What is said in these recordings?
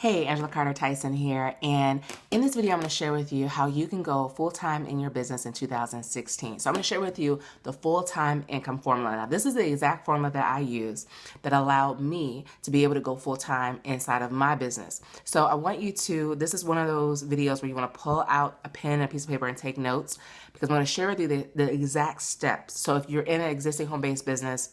Hey, Angela Carter Tyson here, and in this video I'm going to share with you how you can go full-time in your business in 2016. So I'm going to share with you the full-time income formula. Now this is the exact formula that I use that allowed me to be able to go full-time inside of my business. So I want you to, this is one of those videos where you want to pull out a pen and a piece of paper and take notes, because I'm going to share with you the exact steps. So if you're in an existing home-based business,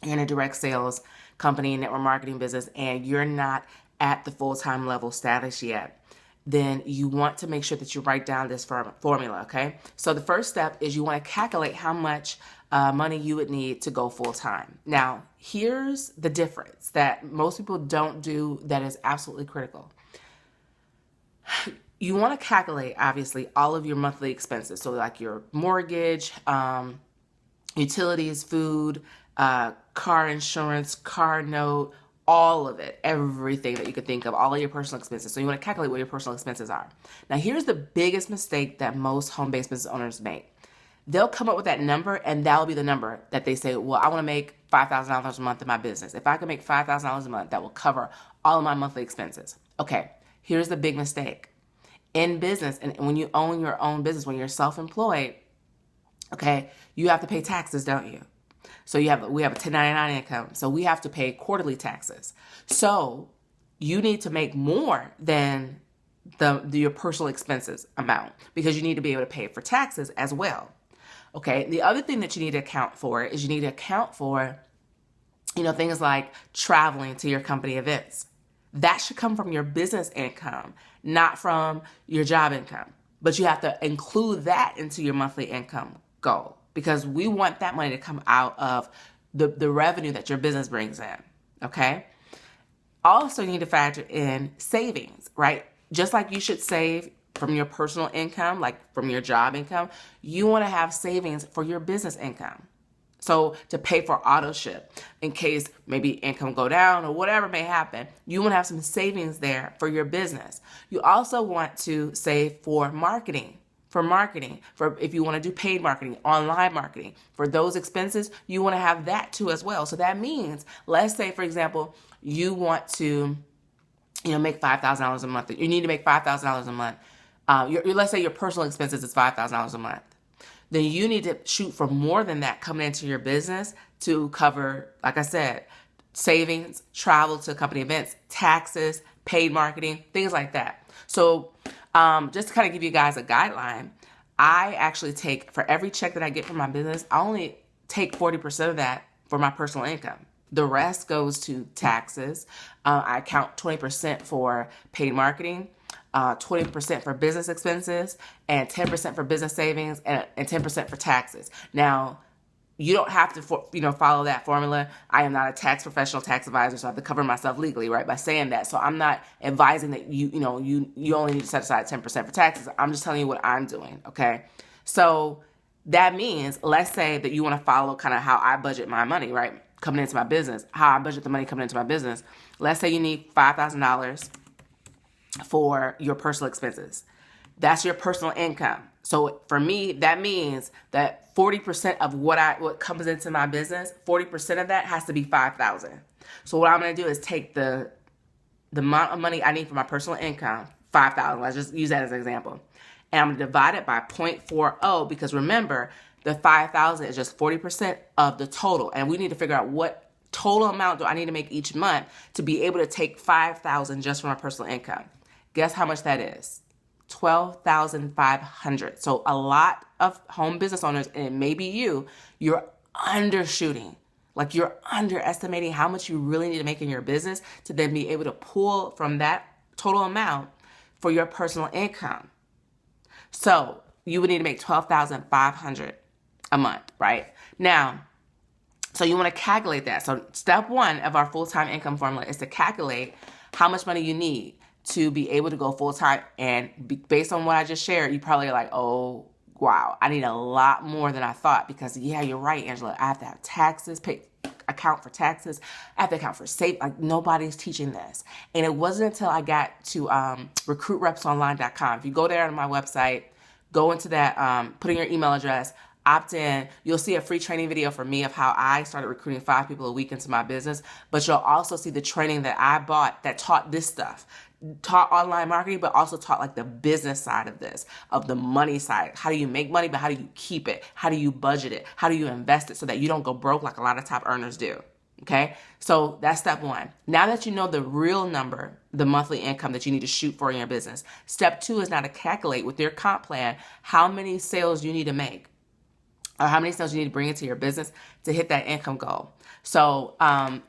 in a direct sales company, network marketing business, and you're not at the full-time level status yet, then you want to make sure that you write down this formula, okay? So the first step is you want to calculate how much money you would need to go full-time. Now, here's the difference that most people don't do that is absolutely critical. You want to calculate, obviously, all of your monthly expenses. So like your mortgage, utilities, food, car insurance, car note, all of it, everything that you could think of, all of your personal expenses. So you want to calculate what your personal expenses are. Now, here's the biggest mistake that most home-based business owners make. They'll come up with that number, and that'll be the number that they say, well, I want to make $5,000 a month in my business. If I can make $5,000 a month, that will cover all of my monthly expenses. Okay, here's the big mistake. In business, and when you own your own business, when you're self-employed, okay, you have to pay taxes, don't you? So we have a 1099 income, so we have to pay quarterly taxes. So you need to make more than your personal expenses amount, because you need to be able to pay for taxes as well. Okay, the other thing that you need to account for is you need to account for, things like traveling to your company events. That should come from your business income, not from your job income. But you have to include that into your monthly income goal, because we want that money to come out of the revenue that your business brings in, okay? Also, you need to factor in savings, right? Just like you should save from your personal income, like from your job income, you want to have savings for your business income. So to pay for auto ship, in case maybe income go down or whatever may happen, you want to have some savings there for your business. You also want to save for marketing. For if you want to do paid marketing, online marketing, for those expenses, you want to have that too as well. So that means, let's say, for example, you want to, make $5,000 a month. You need to make $5,000 a month. Let's say your personal expenses is $5,000 a month. Then you need to shoot for more than that coming into your business to cover, like I said, savings, travel to company events, taxes, paid marketing, things like that. So just to kind of give you guys a guideline, I actually take, for every check that I get from my business, I only take 40% of that for my personal income. The rest goes to taxes. I account 20% for paid marketing, 20% for business expenses, and 10% for business savings, and 10% for taxes. Now, you don't have to, follow that formula. I am not a tax professional, tax advisor, so I have to cover myself legally, right, by saying that. So I'm not advising that you only need to set aside 10% for taxes. I'm just telling you what I'm doing, okay? So that means, let's say that you want to follow kind of how I budget my money, right, coming into my business, how I budget the money coming into my business. Let's say you need $5,000 for your personal expenses. That's your personal income. So for me, that means that 40% of what comes into my business, 40% of that has to be $5,000. So what I'm going to do is take the amount of money I need for my personal income, $5,000. Let's just use that as an example. And I'm going to divide it by 0.40, because remember, the $5,000 is just 40% of the total. And we need to figure out what total amount do I need to make each month to be able to take $5,000 just from my personal income. Guess how much that is? $12,500. So a lot of home business owners, and it may be you're undershooting. Like, you're underestimating how much you really need to make in your business to then be able to pull from that total amount for your personal income. So you would need to make $12,500 a month, right? Now, so you want to calculate that. So step one of our full-time income formula is to calculate how much money you need to be able to go full-time. And based on what I just shared, you probably are like, oh, wow, I need a lot more than I thought, because yeah, you're right, Angela. I have to have taxes, account for taxes. I have to account for like, nobody's teaching this. And it wasn't until I got to recruitrepsonline.com. If you go there on my website, go into that, put in your email address, opt in, you'll see a free training video from me of how I started recruiting 5 people a week into my business. But you'll also see the training that I bought that taught this stuff, taught online marketing, but also taught like the business side of this, of the money side. How do you make money, but how do you keep it? How do you budget it? How do you invest it so that you don't go broke like a lot of top earners do? Okay, so that's step 1. Now that you know the real number, the monthly income that you need to shoot for in your business, step 2 is now to calculate with your comp plan how many sales you need to make, or how many sales you need to bring into your business to hit that income goal. So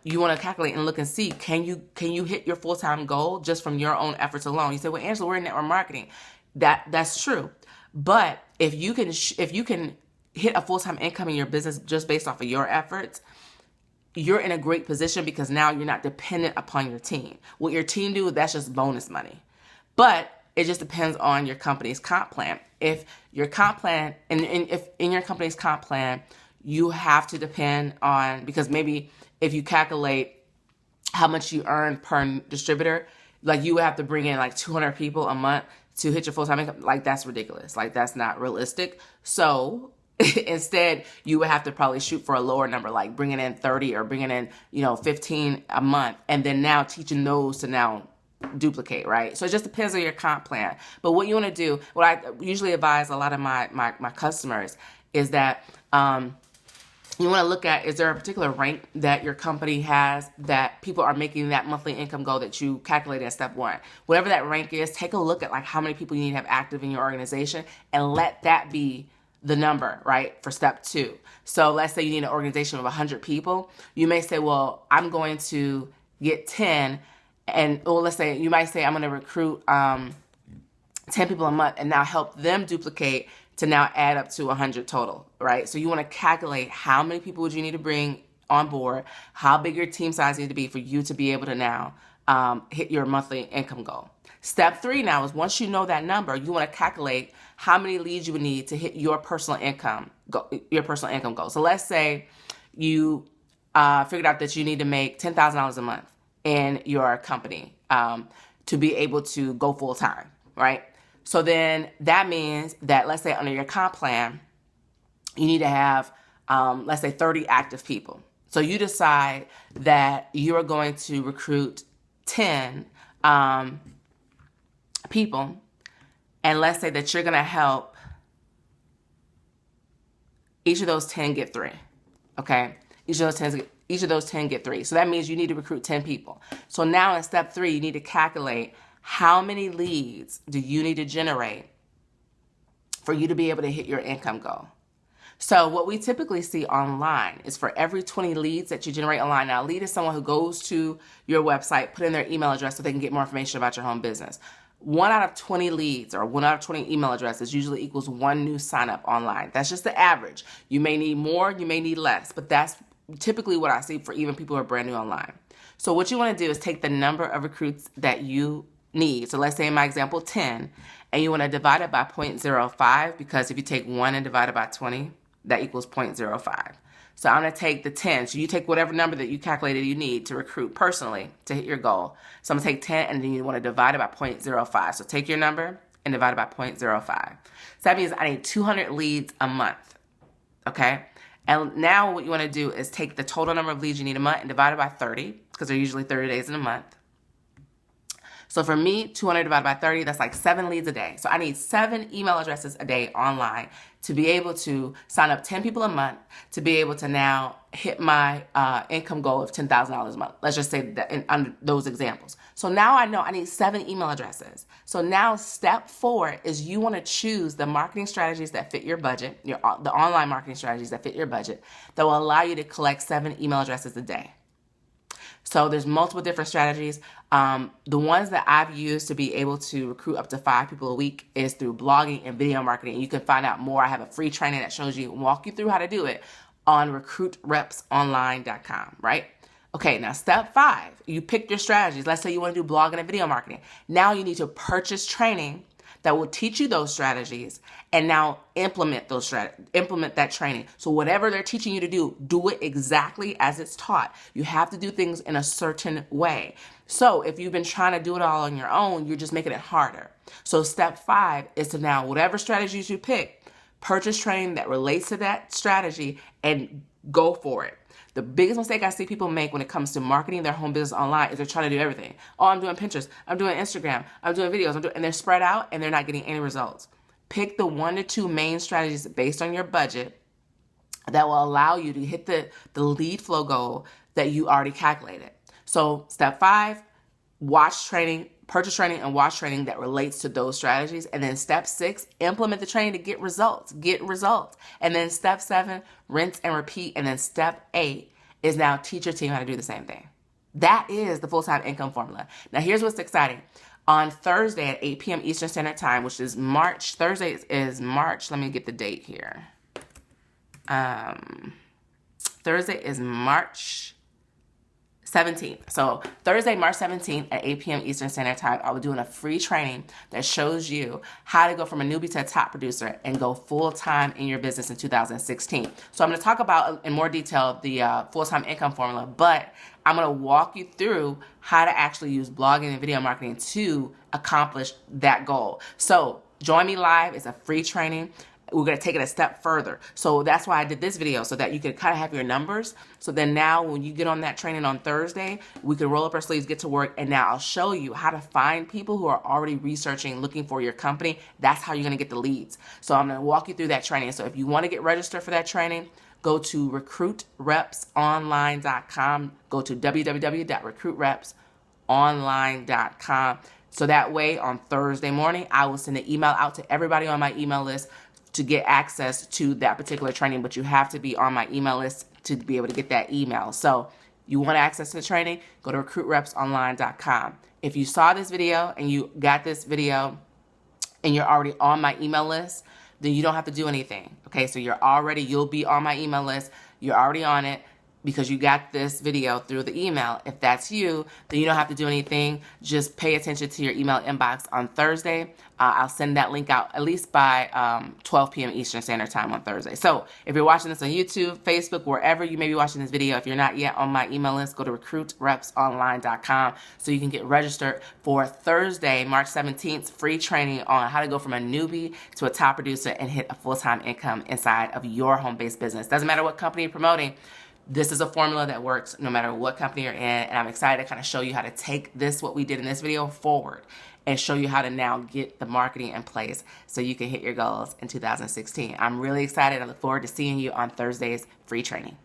you want to calculate and look and see, can you hit your full-time goal just from your own efforts alone? You say, well, Angela, we're in network marketing. That's true, but if you can hit a full-time income in your business just based off of your efforts, you're in a great position, because now you're not dependent upon your team. What your team do, that's just bonus money. But it just depends on your company's comp plan. If your comp plan, and if in your company's comp plan, you have to depend on, because maybe if you calculate how much you earn per distributor, like you would have to bring in like 200 people a month to hit your full-time income. Like that's ridiculous. Like that's not realistic. So instead, you would have to probably shoot for a lower number, like bringing in 30 or bringing in, 15 a month, and then now teaching those to now duplicate, right? So it just depends on your comp plan. But what you want to do, what I usually advise a lot of my customers is that you want to look at, is there a particular rank that your company has that people are making that monthly income goal that you calculated at step 1? Whatever that rank is, take a look at like how many people you need to have active in your organization, and let that be the number, right, for step 2. So let's say you need an organization of 100 people. You may say, well, I'm going to get 10, and let's say you might say I'm going to recruit 10 people a month and now help them duplicate to now add up to 100 total, right? So you want to calculate how many people would you need to bring on board, how big your team size need to be for you to be able to now hit your monthly income goal. Step 3 now is, once you know that number, you want to calculate how many leads you would need to hit your personal income goal. So let's say you figured out that you need to make $10,000 a month in your company to be able to go full time, right? So then that means that, let's say under your comp plan, you need to have, let's say 30 active people. So you decide that you are going to recruit 10 people, and let's say that you're going to help each of those 10 get 3, okay? Each of those 10 get 3. So that means you need to recruit 10 people. So now in step 3, you need to calculate how many leads do you need to generate for you to be able to hit your income goal. So what we typically see online is, for every 20 leads that you generate online, now a lead is someone who goes to your website, put in their email address so they can get more information about your home business. 1 out of 20 leads, or 1 out of 20 email addresses, usually equals 1 new sign up online. That's just the average. You may need more, you may need less, but that's typically what I see for even people who are brand new online. So what you want to do is take the number of recruits that you need. So let's say in my example, 10, and you want to divide it by 0.05, because if you take 1 and divide it by 20, that equals 0.05. So I'm going to take the 10. So you take whatever number that you calculated you need to recruit personally to hit your goal. So I'm going to take 10, and then you want to divide it by 0.05. So take your number and divide it by 0.05. So that means I need 200 leads a month, okay? And now what you want to do is take the total number of leads you need a month and divide it by 30, because they're usually 30 days in a month. So for me, 200 divided by 30, that's like 7 leads a day. So I need 7 email addresses a day online to be able to sign up 10 people a month, to be able to now hit my income goal of $10,000 a month. Let's just say that under those examples. So now I know I need 7 email addresses. So now step 4 is you want to choose the marketing strategies that fit your budget, the online marketing strategies that fit your budget, that will allow you to collect 7 email addresses a day. So there's multiple different strategies. The ones that I've used to be able to recruit up to 5 people a week is through blogging and video marketing. You can find out more. I have a free training that shows you, walk you through how to do it on recruitrepsonline.com, right? Okay, now step 5, you pick your strategies. Let's say you want to do blogging and video marketing. Now you need to purchase training that will teach you those strategies, and now implement that training. So whatever they're teaching you to do it exactly as it's taught. You have to do things in a certain way. So if you've been trying to do it all on your own, you're just making it harder. So step 5 is to now, whatever strategies you pick, purchase training that relates to that strategy and go for it. The biggest mistake I see people make when it comes to marketing their home business online is they're trying to do everything. Oh, I'm doing Pinterest, I'm doing Instagram, I'm doing videos, and they're spread out and they're not getting any results. Pick the 1 to 2 main strategies based on your budget that will allow you to hit the lead flow goal that you already calculated. So step 5, watch training, purchase training and watch training that relates to those strategies. And then step 6, implement the training to get results. And then step 7, rinse and repeat. And then step 8 is now teach your team how to do the same thing. That is the full-time income formula. Now here's what's exciting. On Thursday at 8 p.m. Eastern Standard Time, which is Thursday is March, let me get the date here. Thursday is March 17th. So Thursday, March 17th at 8 p.m. Eastern Standard Time, I'll be doing a free training that shows you how to go from a newbie to a top producer and go full-time in your business in 2016. So I'm going to talk about in more detail the full-time income formula, but I'm going to walk you through how to actually use blogging and video marketing to accomplish that goal. So join me live. It's a free training. We're going to take it a step further. So that's why I did this video, so that you can kind of have your numbers. So then now when you get on that training on Thursday, we can roll up our sleeves, get to work. And now I'll show you how to find people who are already researching, looking for your company. That's how you're going to get the leads. So I'm going to walk you through that training. So if you want to get registered for that training, go to recruitrepsonline.com. Go to www.recruitrepsonline.com. So that way on Thursday morning, I will send an email out to everybody on my email list to get access to that particular training, but you have to be on my email list to be able to get that email. So you want access to the training, go to recruitrepsonline.com. If you saw this video and you got this video and you're already on my email list, then you don't have to do anything. Okay, so you'll be on my email list. You're already on it because you got this video through the email. If that's you, then you don't have to do anything. Just pay attention to your email inbox on Thursday. I'll send that link out at least by 12 p.m. Eastern Standard Time on Thursday. So if you're watching this on YouTube, Facebook, wherever you may be watching this video, if you're not yet on my email list, go to recruitrepsonline.com so you can get registered for Thursday, March 17th, free training on how to go from a newbie to a top producer and hit a full-time income inside of your home-based business. Doesn't matter what company you're promoting. This is a formula that works no matter what company you're in, and I'm excited to kind of show you how to take this, what we did in this video, forward and show you how to now get the marketing in place so you can hit your goals in 2016. I'm really excited. I look forward to seeing you on Thursday's free training.